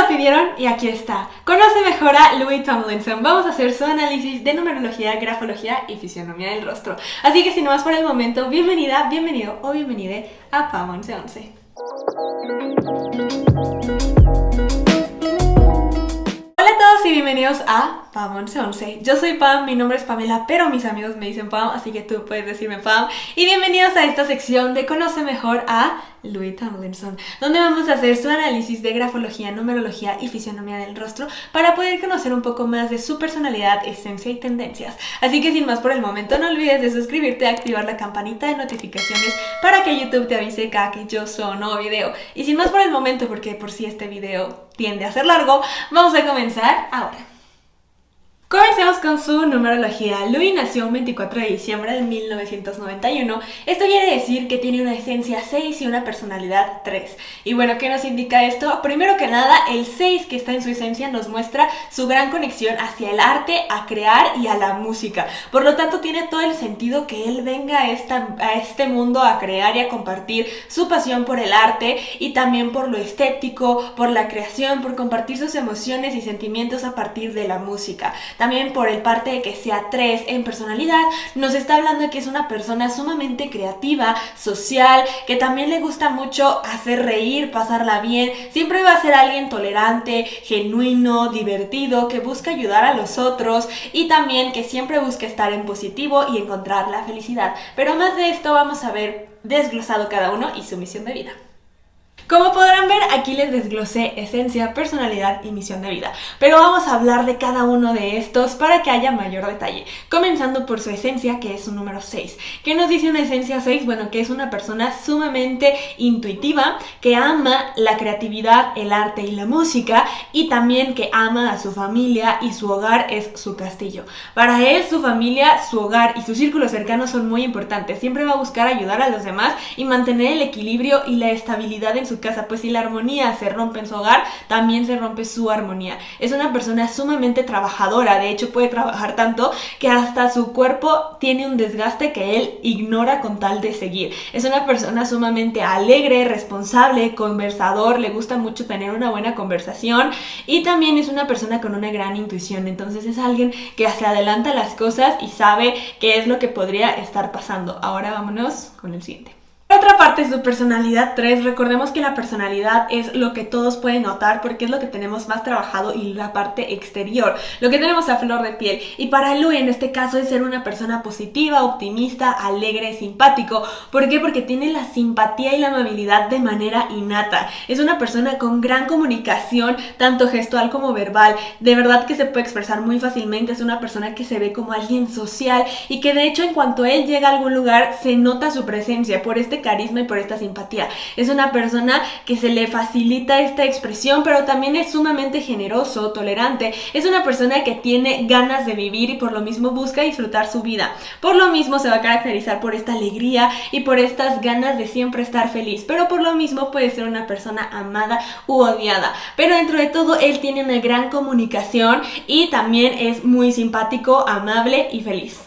pidieron y aquí está. Conoce mejor a Louis Tomlinson. Vamos a hacer su análisis de numerología, grafología y fisionomía del rostro. Así que sin más por el momento, bienvenida, bienvenido o bienvenide a PAM 1111. Hola a todos y bienvenidos a PAM 1111. Yo soy Pam, mi nombre es Pamela, pero mis amigos me dicen Pam, así que tú puedes decirme Pam. Y bienvenidos a esta sección de Conoce mejor a Louis Tomlinson, donde vamos a hacer su análisis de grafología, numerología y fisionomía del rostro para poder conocer un poco más de su personalidad, esencia y tendencias. Así que sin más por el momento, no olvides de suscribirte y activar la campanita de notificaciones para que YouTube te avise cada que yo subo un nuevo video. Y sin más por el momento, porque por si este video tiende a ser largo, vamos a comenzar ahora. Comencemos con su numerología. Louis nació un 24 de diciembre de 1991. Esto quiere decir que tiene una esencia 6 y una personalidad 3. Y bueno, ¿qué nos indica esto? Primero que nada, el 6 que está en su esencia nos muestra su gran conexión hacia el arte, a crear y a la música. Por lo tanto, tiene todo el sentido que él venga a este mundo a crear y a compartir su pasión por el arte y también por lo estético, por la creación, por compartir sus emociones y sentimientos a partir de la música. También por el parte de que sea 3 en personalidad, nos está hablando de que es una persona sumamente creativa, social, que también le gusta mucho hacer reír, pasarla bien. Siempre va a ser alguien tolerante, genuino, divertido, que busca ayudar a los otros y también que siempre busca estar en positivo y encontrar la felicidad. Pero más de esto vamos a ver desglosado cada uno y su misión de vida. Como podrán ver, aquí les desglosé esencia, personalidad y misión de vida, pero vamos a hablar de cada uno de estos para que haya mayor detalle, comenzando por su esencia, que es un número 6. ¿Qué nos dice una esencia 6? Bueno, que es una persona sumamente intuitiva, que ama la creatividad, el arte y la música, y también que ama a su familia y su hogar es su castillo. Para él, su familia, su hogar y su círculo cercano son muy importantes. Siempre va a buscar ayudar a los demás y mantener el equilibrio y la estabilidad en su casa, pues si la armonía se rompe en su hogar, también se rompe su armonía. Es una persona sumamente trabajadora, de hecho puede trabajar tanto que hasta su cuerpo tiene un desgaste que él ignora con tal de seguir. Es una persona sumamente alegre, responsable, conversador, le gusta mucho tener una buena conversación y también es una persona con una gran intuición, entonces es alguien que se adelanta las cosas y sabe qué es lo que podría estar pasando. Ahora vámonos con el siguiente. Por otra parte, su personalidad 3, recordemos que la personalidad es lo que todos pueden notar porque es lo que tenemos más trabajado y la parte exterior, lo que tenemos a flor de piel. Y para Louis en este caso es ser una persona positiva, optimista, alegre, simpático. ¿Por qué? Porque tiene la simpatía y la amabilidad de manera innata. Es una persona con gran comunicación, tanto gestual como verbal. De verdad que se puede expresar muy fácilmente, es una persona que se ve como alguien social y que de hecho en cuanto él llega a algún lugar se nota su presencia por este carisma y por esta simpatía. Es una persona que se le facilita esta expresión, pero también es sumamente generoso, tolerante. Es una persona que tiene ganas de vivir y por lo mismo busca disfrutar su vida. Por lo mismo se va a caracterizar por esta alegría y por estas ganas de siempre estar feliz, pero por lo mismo puede ser una persona amada u odiada. Pero dentro de todo él tiene una gran comunicación y también es muy simpático, amable y feliz.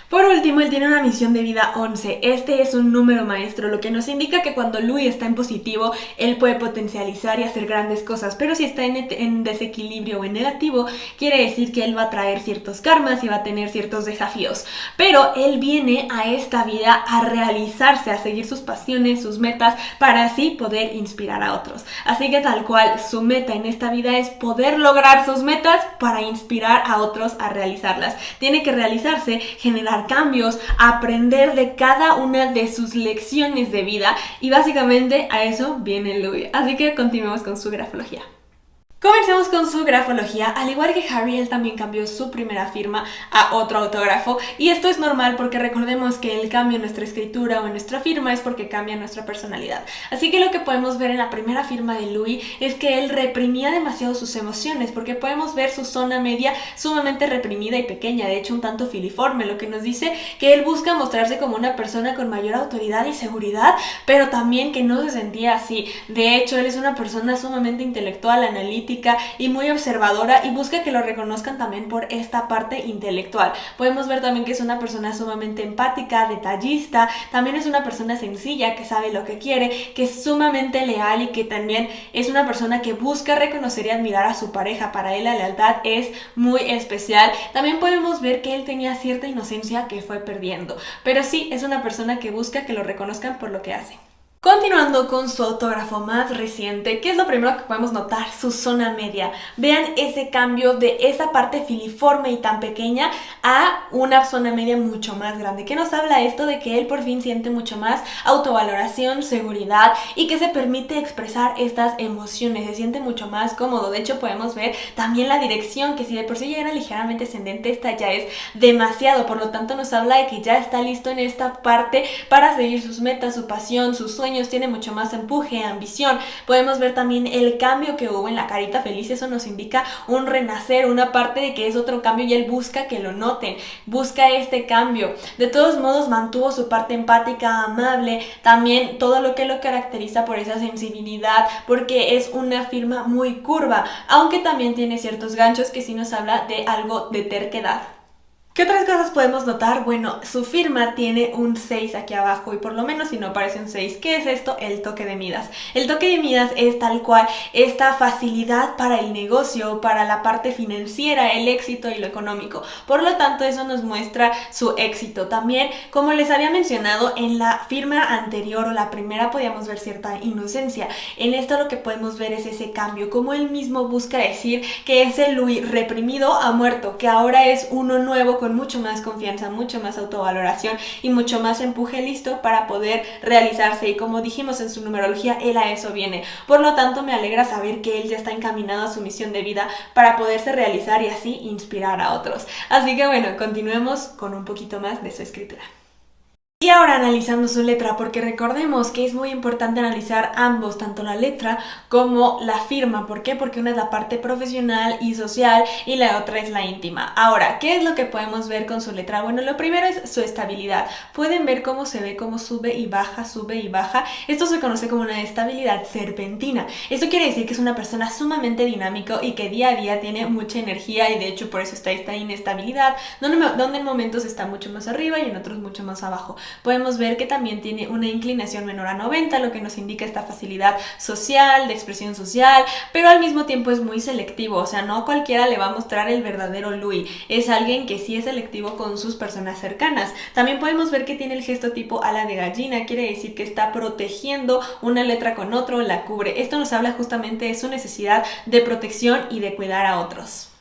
Por último, él tiene una misión de vida 11. Este es un número maestro, lo que nos indica que cuando Louis está en positivo, él puede potencializar y hacer grandes cosas, pero si está en desequilibrio o en negativo, quiere decir que él va a traer ciertos karmas y va a tener ciertos desafíos. Pero él viene a esta vida a realizarse, a seguir sus pasiones, sus metas, para así poder inspirar a otros. Así que tal cual, su meta en esta vida es poder lograr sus metas para inspirar a otros a realizarlas. Tiene que realizarse, generar cambios, aprender de cada una de sus lecciones de vida y básicamente a eso viene Louis. Así que continuemos con su grafología. Comencemos con su grafología. Al igual que Harry, él también cambió su primera firma a otro autógrafo y esto es normal porque recordemos que el cambio en nuestra escritura o en nuestra firma es porque cambia nuestra personalidad. Así que lo que podemos ver en la primera firma de Louis es que él reprimía demasiado sus emociones porque podemos ver su zona media sumamente reprimida y pequeña, de hecho un tanto filiforme, lo que nos dice que él busca mostrarse como una persona con mayor autoridad y seguridad, pero también que no se sentía así. De hecho, él es una persona sumamente intelectual, analítica, analítica y muy observadora, y busca que lo reconozcan también por esta parte intelectual. Podemos ver también que es una persona sumamente empática, detallista, también es una persona sencilla, que sabe lo que quiere, que es sumamente leal y que también es una persona que busca reconocer y admirar a su pareja. Para él la lealtad es muy especial. También podemos ver que él tenía cierta inocencia que fue perdiendo, pero sí es una persona que busca que lo reconozcan por lo que hace. Continuando con su autógrafo más reciente, ¿qué es lo primero que podemos notar? Su zona media. Vean ese cambio de esa parte filiforme y tan pequeña a una zona media mucho más grande. ¿Qué nos habla esto? De que él por fin siente mucho más autovaloración, seguridad y que se permite expresar estas emociones, se siente mucho más cómodo. De hecho, podemos ver también la dirección, que si de por sí ya era ligeramente ascendente, esta ya es demasiado. Por lo tanto, nos habla de que ya está listo en esta parte para seguir sus metas, su pasión, sus sueños. Tiene mucho más empuje, ambición. Podemos ver también el cambio que hubo en la carita feliz. Eso nos indica un renacer, una parte de que es otro cambio y él busca que lo noten, busca este cambio. De todos modos, mantuvo su parte empática, amable, también todo lo que lo caracteriza por esa sensibilidad, porque es una firma muy curva, aunque también tiene ciertos ganchos que sí nos habla de algo de terquedad. ¿Qué otras cosas podemos notar? Bueno, su firma tiene un 6 aquí abajo, y por lo menos si no parece un 6, ¿qué es esto? El toque de Midas. El toque de Midas es tal cual esta facilidad para el negocio, para la parte financiera, el éxito y lo económico. Por lo tanto, eso nos muestra su éxito. También, como les había mencionado, en la firma anterior o la primera podíamos ver cierta inocencia. En esto lo que podemos ver es ese cambio, como él mismo busca decir que ese Louis reprimido ha muerto, que ahora es uno nuevo con mucho más confianza, mucho más autovaloración y mucho más empuje, listo para poder realizarse. Y como dijimos en su numerología, él a eso viene. Por lo tanto, me alegra saber que él ya está encaminado a su misión de vida para poderse realizar y así inspirar a otros. Así que bueno, continuemos con un poquito más de su escritura. Y ahora analizando su letra, porque recordemos que es muy importante analizar ambos, tanto la letra como la firma. ¿Por qué? Porque una es la parte profesional y social y la otra es la íntima. Ahora, ¿qué es lo que podemos ver con su letra? Bueno, lo primero es su estabilidad. Pueden ver cómo se ve, cómo sube y baja, sube y baja. Esto se conoce como una estabilidad serpentina. Esto quiere decir que es una persona sumamente dinámica y que día a día tiene mucha energía, y de hecho por eso está esta inestabilidad, donde en momentos está mucho más arriba y en otros mucho más abajo. Podemos ver que también tiene una inclinación menor a 90, lo que nos indica esta facilidad social, de expresión social, pero al mismo tiempo es muy selectivo. O sea, no a cualquiera le va a mostrar el verdadero Louis. Es alguien que sí es selectivo con sus personas cercanas. También podemos ver que tiene el gesto tipo ala de gallina, quiere decir que está protegiendo una letra con otro, la cubre. Esto nos habla justamente de su necesidad de protección y de cuidar a otros.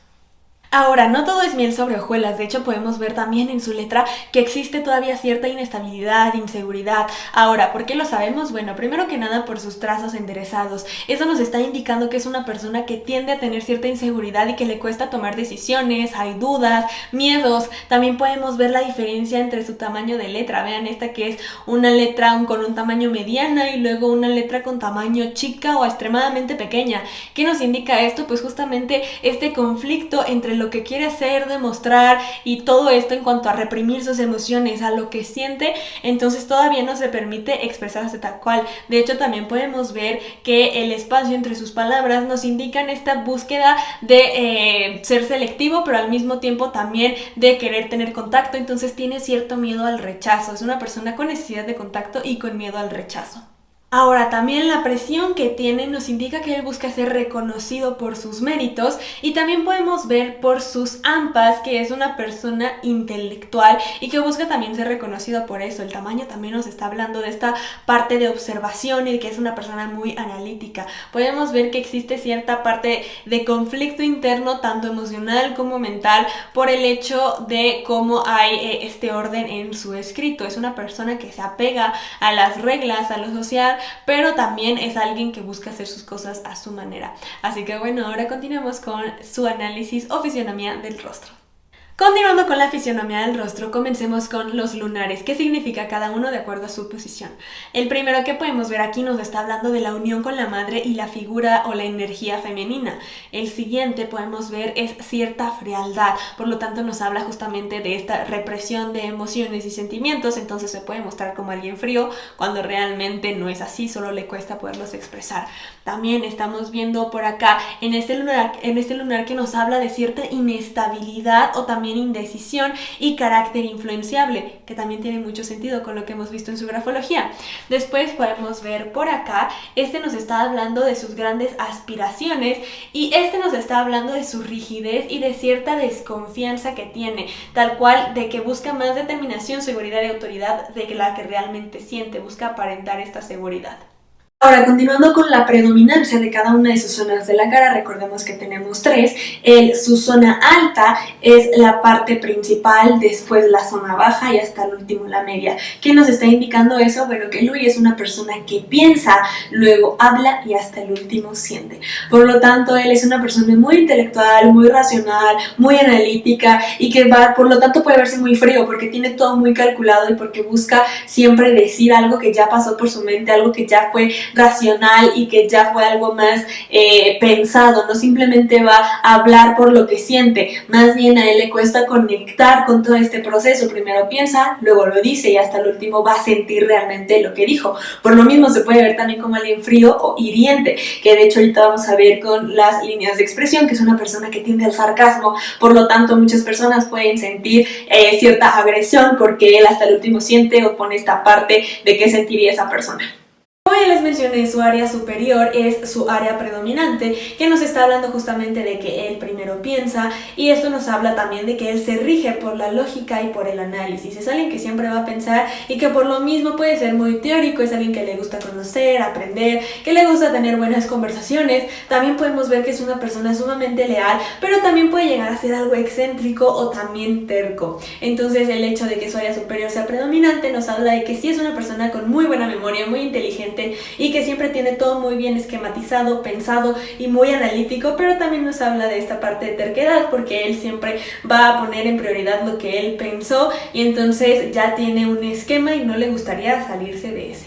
Ahora, no todo es miel sobre hojuelas. De hecho, podemos ver también en su letra que existe todavía cierta inestabilidad, inseguridad. Ahora, ¿por qué lo sabemos? Bueno, primero que nada por sus trazos enderezados. Eso nos está indicando que es una persona que tiende a tener cierta inseguridad y que le cuesta tomar decisiones, hay dudas, miedos. También podemos ver la diferencia entre su tamaño de letra. Vean esta, que es una letra con un tamaño mediana, y luego una letra con tamaño chica o extremadamente pequeña. ¿Qué nos indica esto? Pues justamente este conflicto entre lo que quiere hacer, demostrar y todo esto en cuanto a reprimir sus emociones, a lo que siente. Entonces todavía no se permite expresarse tal cual. De hecho, también podemos ver que el espacio entre sus palabras nos indican esta búsqueda de ser selectivo, pero al mismo tiempo también de querer tener contacto. Entonces tiene cierto miedo al rechazo. Es una persona con necesidad de contacto y con miedo al rechazo. Ahora, también la presión que tiene nos indica que él busca ser reconocido por sus méritos, y también podemos ver por sus ampas que es una persona intelectual y que busca también ser reconocido por eso. El tamaño también nos está hablando de esta parte de observación y de que es una persona muy analítica. Podemos ver que existe cierta parte de conflicto interno, tanto emocional como mental, por el hecho de cómo hay este orden en su escrito. Es una persona que se apega a las reglas, a lo social, pero también es alguien que busca hacer sus cosas a su manera. Así que bueno, ahora continuemos con su análisis o fisionomía del rostro. Continuando con la fisionomía del rostro, comencemos con los lunares, qué significa cada uno de acuerdo a su posición. El primero que podemos ver aquí nos está hablando de la unión con la madre y la figura o la energía femenina. El siguiente podemos ver es cierta frialdad, por lo tanto nos habla justamente de esta represión de emociones y sentimientos, entonces se puede mostrar como alguien frío cuando realmente no es así, solo le cuesta poderlos expresar. También estamos viendo por acá en este lunar que nos habla de cierta inestabilidad o también indecisión y carácter influenciable, que también tiene mucho sentido con lo que hemos visto en su grafología. Después podemos ver por acá, nos está hablando de sus grandes aspiraciones y nos está hablando de su rigidez y de cierta desconfianza que tiene, tal cual de que busca más determinación, seguridad y autoridad de la que realmente siente, busca aparentar esta seguridad. Ahora, continuando con la predominancia de cada una de sus zonas de la cara, recordemos que tenemos tres. Su zona alta es la parte principal, después la zona baja y hasta el último la media. ¿Qué nos está indicando eso? Bueno, que Louis es una persona que piensa, luego habla y hasta el último siente. Por lo tanto, él es una persona muy intelectual, muy racional, muy analítica y que por lo tanto puede verse muy frío porque tiene todo muy calculado y porque busca siempre decir algo que ya pasó por su mente, algo que ya fue racional y que ya fue algo más pensado, no simplemente va a hablar por lo que siente, más bien a él le cuesta conectar con todo este proceso, primero piensa, luego lo dice y hasta el último va a sentir realmente lo que dijo. Por lo mismo se puede ver también como alguien frío o hiriente, que de hecho ahorita vamos a ver con las líneas de expresión, que es una persona que tiende al sarcasmo, por lo tanto muchas personas pueden sentir cierta agresión porque él hasta el último siente o pone esta parte de qué sentiría esa persona. Como ya les mencioné, su área superior es su área predominante, que nos está hablando justamente de que él primero piensa, y esto nos habla también de que él se rige por la lógica y por el análisis. Es alguien que siempre va a pensar y que por lo mismo puede ser muy teórico, es alguien que le gusta conocer, aprender, que le gusta tener buenas conversaciones. También podemos ver que es una persona sumamente leal, pero también puede llegar a ser algo excéntrico o también terco. Entonces el hecho de que su área superior sea predominante nos habla de que sí es una persona con muy buena memoria, muy inteligente, y que siempre tiene todo muy bien esquematizado, pensado y muy analítico, pero también nos habla de esta parte de terquedad porque él siempre va a poner en prioridad lo que él pensó y entonces ya tiene un esquema y no le gustaría salirse de ese.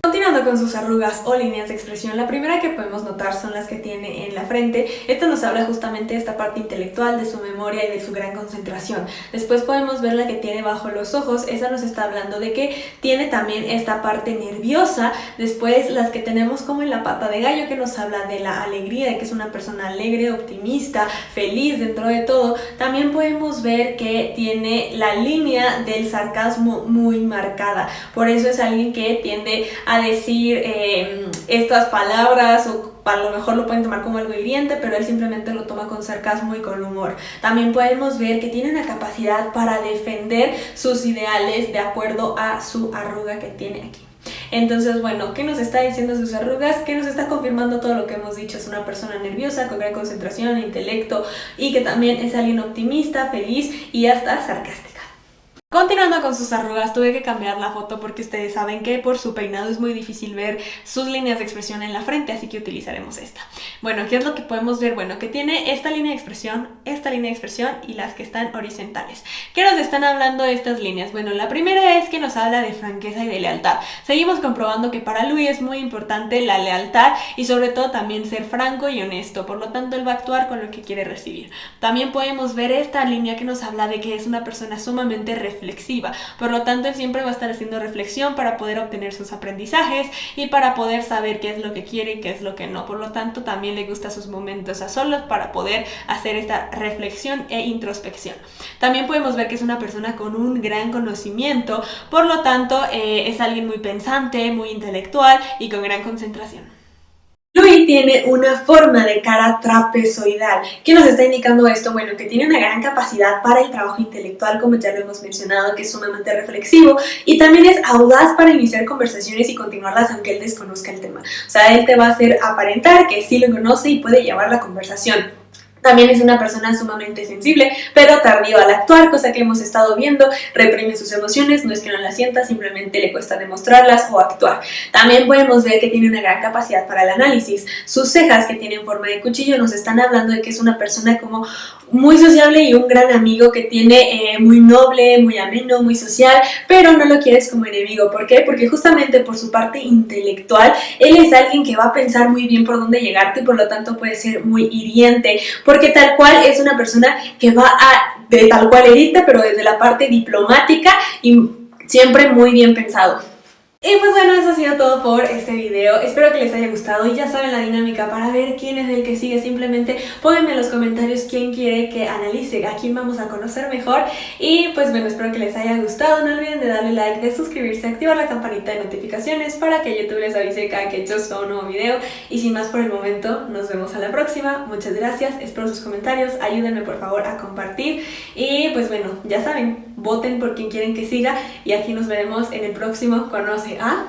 Continuando con sus arrugas o líneas de expresión, la primera que podemos notar son las que tiene en la frente. Esto nos habla justamente de esta parte intelectual, de su memoria y de su gran concentración. Después podemos ver la que tiene bajo los ojos, esa nos está hablando de que tiene también esta parte nerviosa. Después las que tenemos como en la pata de gallo, que nos habla de la alegría, de que es una persona alegre, optimista, feliz dentro de todo. También podemos ver que tiene la línea del sarcasmo muy marcada, por eso es alguien que tiende a decir estas palabras o a lo mejor lo pueden tomar como algo hiriente, pero él simplemente lo toma con sarcasmo y con humor. También podemos ver que tiene una capacidad para defender sus ideales de acuerdo a su arruga que tiene aquí. Entonces, bueno, ¿qué nos está diciendo sus arrugas? ¿Qué nos está confirmando todo lo que hemos dicho? Es una persona nerviosa, con gran concentración, intelecto y que también es alguien optimista, feliz y hasta sarcástica. Continuando con sus arrugas, tuve que cambiar la foto porque ustedes saben que por su peinado es muy difícil ver sus líneas de expresión en la frente, así que utilizaremos esta. Bueno, ¿qué es lo que podemos ver? Bueno, que tiene esta línea de expresión y las que están horizontales. ¿Qué nos están hablando de estas líneas? Bueno, la primera es que nos habla de franqueza y de lealtad. Seguimos comprobando que para Louis es muy importante la lealtad y sobre todo también ser franco y honesto, por lo tanto él va a actuar con lo que quiere recibir. También podemos ver esta línea que nos habla de que es una persona sumamente reflexiva, por lo tanto él siempre va a estar haciendo reflexión para poder obtener sus aprendizajes y para poder saber qué es lo que quiere y qué es lo que no. Por lo tanto también le gusta sus momentos a solos para poder hacer esta reflexión e introspección. También podemos ver que es una persona con un gran conocimiento, por lo tanto es alguien muy pensante, muy intelectual y con gran concentración. Louis tiene una forma de cara trapezoidal. ¿Qué nos está indicando esto? Bueno, que tiene una gran capacidad para el trabajo intelectual, como ya lo hemos mencionado, que es sumamente reflexivo y también es audaz para iniciar conversaciones y continuarlas aunque él desconozca el tema. O sea, él te va a hacer aparentar que sí lo conoce y puede llevar la conversación. También es una persona sumamente sensible, pero tardío al actuar, cosa que hemos estado viendo. Reprime sus emociones, no es que no las sienta, simplemente le cuesta demostrarlas o actuar. También podemos ver que tiene una gran capacidad para el análisis. Sus cejas, que tienen forma de cuchillo, nos están hablando de que es una persona como muy sociable y un gran amigo que tiene muy noble, muy ameno, muy social, pero no lo quieres como enemigo. ¿Por qué? Porque justamente por su parte intelectual, él es alguien que va a pensar muy bien por dónde llegarte y por lo tanto puede ser muy hiriente, porque tal cual es una persona que va a de tal cual herirte, pero desde la parte diplomática y siempre muy bien pensado. Y pues bueno, eso ha sido todo por este video. Espero que les haya gustado y ya saben la dinámica para ver quién es el que sigue. Simplemente pónganme en los comentarios quién quiere que analice, a quién vamos a conocer mejor. Y pues bueno, espero que les haya gustado. No olviden de darle like, de suscribirse, activar la campanita de notificaciones para que YouTube les avise cada que yo suba un nuevo video. Y sin más por el momento, nos vemos a la próxima. Muchas gracias, espero sus comentarios, ayúdenme por favor a compartir. Y pues bueno, ya saben, voten por quien quieren que siga y aquí nos veremos en el próximo Conoce a